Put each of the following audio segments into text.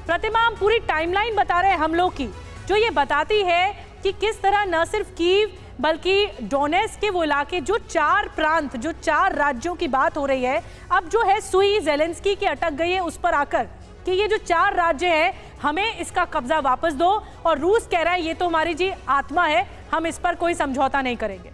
प्रतिमा, हम पूरी टाइमलाइन बता रहे हैं हमलों की, जो ये बताती है कि किस तरह न सिर्फ कीव बल्कि डोनेट्स्क के वो इलाके, जो 4 प्रांत, जो 4 राज्यों की बात हो रही है, अब जो है सुई ज़ेलेंस्की की अटक गई है उस पर आकर कि ये जो 4 राज्य हैं हमें इसका कब्जा वापस दो, और रूस कह रहा है ये तो हमारी जी आत्मा है, हम इस पर कोई समझौता नहीं करेंगे।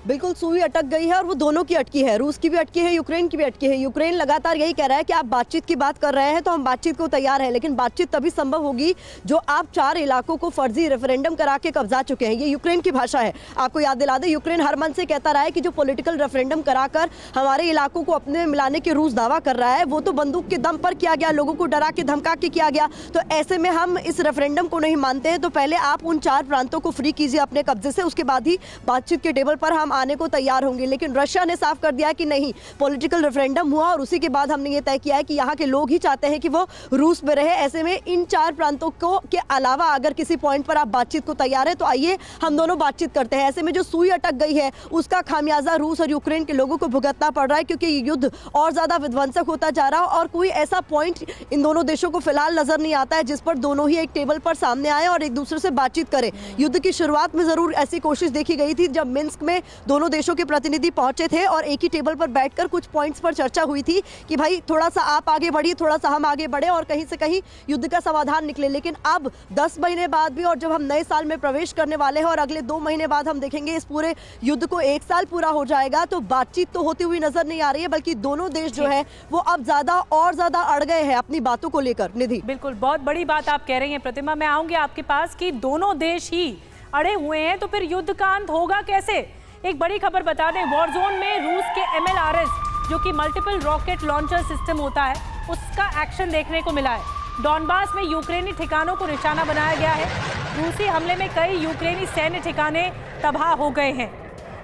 बिल्कुल, सुई अटक गई है और वो दोनों की अटकी है, रूस की भी अटकी है, यूक्रेन की भी अटकी है। यूक्रेन लगातार यही कह रहा है कि आप बातचीत की बात कर रहे हैं तो हम बातचीत को तैयार हैं, लेकिन बातचीत तभी संभव होगी जो आप 4 इलाकों को फर्जी रेफरेंडम करा के कब्जा चुके हैं। ये यूक्रेन की भाषा है। आपको याद दिला दें, यूक्रेन हर मन से कहता रहा है कि जो पॉलिटिकल रेफरेंडम कराकर हमारे इलाकों को अपने मिलाने के रूस दावा कर रहा है, वो तो बंदूक के दम पर किया गया, लोगों को डरा के धमका के किया गया। तो ऐसे में हम इस रेफरेंडम को नहीं मानते हैं, तो पहले आप उन 4 प्रांतों को फ्री कीजिए अपने कब्जे से, उसके बाद ही बातचीत के टेबल पर हम आने को तैयार होंगे। लेकिन रशिया ने साफ कर दिया कि नहीं, पॉलिटिकल रेफरेंडम हुआ और उसी के बाद हमने ये तय किया है कि यहाँ के लोग ही चाहते हैं कि वो रूस में रहे। ऐसे में इन 4 प्रांतों को के अलावा अगर किसी पॉइंट पर आप बातचीत को तैयार है तो आइए हम दोनों बातचीत करते हैं। ऐसे में जो सुई अटक गई है उसका खामियाजा रूस और यूक्रेन के लोगों को भुगतना पड़ रहा है, क्योंकि ये युद्ध और ज्यादा विध्वंसक होता जा रहा है और कोई ऐसा पॉइंट इन दोनों देशों को फिलहाल नजर नहीं आता है जिस पर दोनों ही एक टेबल पर सामने आए और एक दूसरे से बातचीत करें। युद्ध की शुरुआत में जरूर ऐसी कोशिश देखी गई थी जब मिन्स्क में दोनों देशों के प्रतिनिधि पहुंचे थे और एक ही टेबल पर बैठकर कुछ पॉइंट्स पर चर्चा हुई थी कि भाई थोड़ा सा आप आगे बढ़िए, थोड़ा सा हम आगे बढ़े और कहीं से कहीं युद्ध का समाधान निकले। लेकिन अब 10 महीने बाद भी, और जब हम नए साल में प्रवेश करने वाले हैं और अगले 2 महीने बाद हम देखेंगे इस पूरे युद्ध को 1 साल पूरा हो जाएगा, तो बातचीत तो होती हुई नजर नहीं आ रही है, बल्कि दोनों देश जो है वो अब ज्यादा और ज्यादा अड़ गए हैं अपनी बातों को लेकर। निधि, बिल्कुल, बहुत बड़ी बात आप कह रही हैं प्रतिमा। मैं आऊंगी आपके पास कि दोनों देश ही अड़े हुए हैं, तो फिर युद्ध का अंत होगा कैसे? एक बड़ी खबर बता दें, वॉर जोन में रूस के MLRS, जो कि मल्टीपल रॉकेट लॉन्चर सिस्टम होता है, उसका एक्शन देखने को मिला है। डॉनबास में यूक्रेनी ठिकानों को निशाना बनाया गया है। रूसी हमले में कई यूक्रेनी सैन्य ठिकाने तबाह हो गए हैं।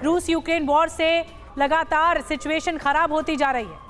रूस यूक्रेन वॉर से लगातार सिचुएशन खराब होती जा रही है।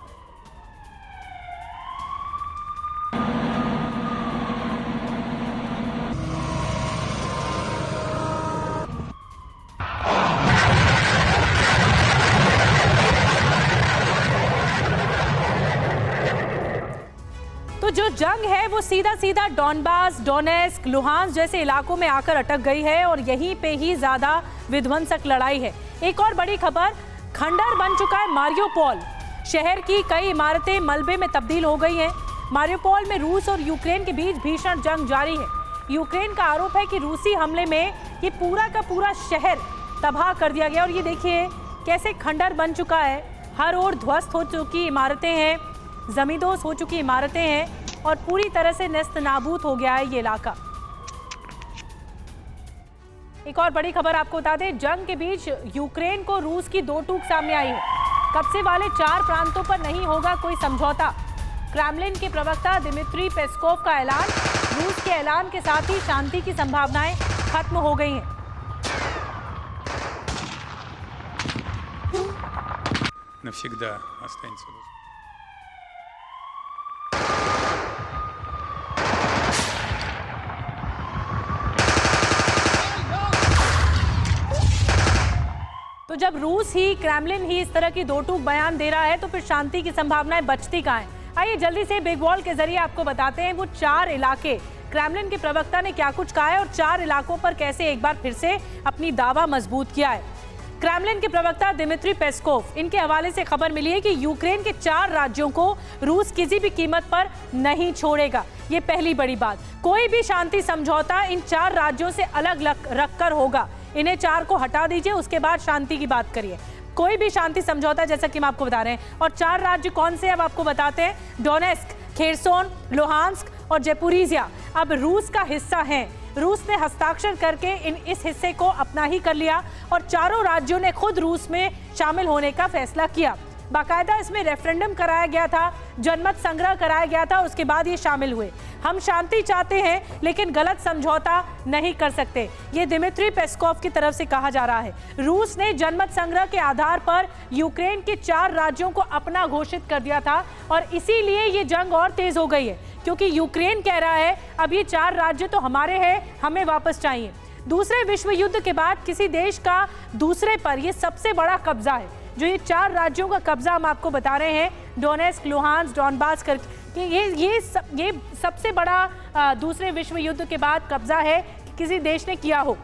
तो जो जंग है वो सीधा सीधा डॉनबास, डोनेट्स्क, लुहांस्क जैसे इलाकों में आकर अटक गई है और यहीं पे ही ज्यादा विध्वंसक लड़ाई है। एक और बड़ी खबर, खंडर बन चुका है मारियोपोल। शहर की कई इमारतें मलबे में तब्दील हो गई हैं। मारियोपोल में रूस और यूक्रेन के बीच भीषण जंग जारी है। यूक्रेन का आरोप है कि रूसी हमले में ये पूरा का पूरा शहर तबाह कर दिया गया, और ये देखिए कैसे खंडर बन चुका है। हर ओर ध्वस्त हो चुकी इमारतें हैं, जमींदोज हो चुकी इमारतें हैं और पूरी तरह से नेस्त नाबूद हो गया है ये इलाका। एक और बड़ी खबर आपको बता दें, जंग के बीच यूक्रेन को रूस की 2 टूक सामने आई है। कब्जे वाले 4 प्रांतों पर नहीं होगा कोई समझौता। क्रेमलिन के प्रवक्ता दिमित्री पेस्कोव का ऐलान। रूस के ऐलान के साथ ही शांति की संभावनाएं खत्म हो गई हैं। навсегда останется. तो जब रूस ही, क्रेमलिन ही इस तरह की 2 टूक बयान दे रहा है तो फिर शांति की संभावनाएं बचती कहाँ हैं? आइए जल्दी से बिग वॉल के जरिए आपको बताते हैं वो 4 इलाके, क्रेमलिन के प्रवक्ता ने क्या कुछ कहा है और 4 इलाकों पर कैसे एक बार फिर से अपनी दावा मजबूत किया है। क्रेमलिन के प्रवक्ता दिमित्री पेस्कोव, इनके हवाले से खबर मिली है कि यूक्रेन के 4 राज्यों को रूस किसी भी कीमत पर नहीं छोड़ेगा। ये पहली बड़ी बात। कोई भी शांति समझौता इन 4 राज्यों से अलग रखकर होगा। इन्हें 4 को हटा दीजिए, उसके बाद शांति की बात करिए। कोई भी शांति समझौता, जैसा कि हम आपको बता रहे हैं। और 4 राज्य कौन से अब आपको बताते हैं, डोनेट्स्क, खेरसोन, लुहांस्क और ज़ेपोरिज़िया अब रूस का हिस्सा हैं। रूस ने हस्ताक्षर करके इस हिस्से को अपना ही कर लिया और 4 राज्यों ने खुद रूस में शामिल होने का फैसला किया। बाकायदा इसमें रेफरेंडम कराया गया था, जनमत संग्रह कराया गया था, उसके बाद ये शामिल हुए। हम शांति चाहते हैं लेकिन गलत समझौता नहीं कर सकते, ये दिमित्री पेस्कोव की तरफ से कहा जा रहा है। रूस ने जनमत संग्रह के आधार पर यूक्रेन के 4 राज्यों को अपना घोषित कर दिया था और इसीलिए ये जंग और तेज हो गई है, क्योंकि यूक्रेन कह रहा है अब ये 4 राज्य तो हमारे हैं, हमें वापस चाहिए। दूसरे विश्व युद्ध के बाद किसी देश का दूसरे पर यह सबसे बड़ा कब्जा है। जो ये 4 राज्यों का कब्जा हम आपको बता रहे हैं, डोनेस्क, लुहांस्क, डॉनबास करके, ये सबसे बड़ा दूसरे विश्व युद्ध के बाद कब्जा है कि किसी देश ने किया हो।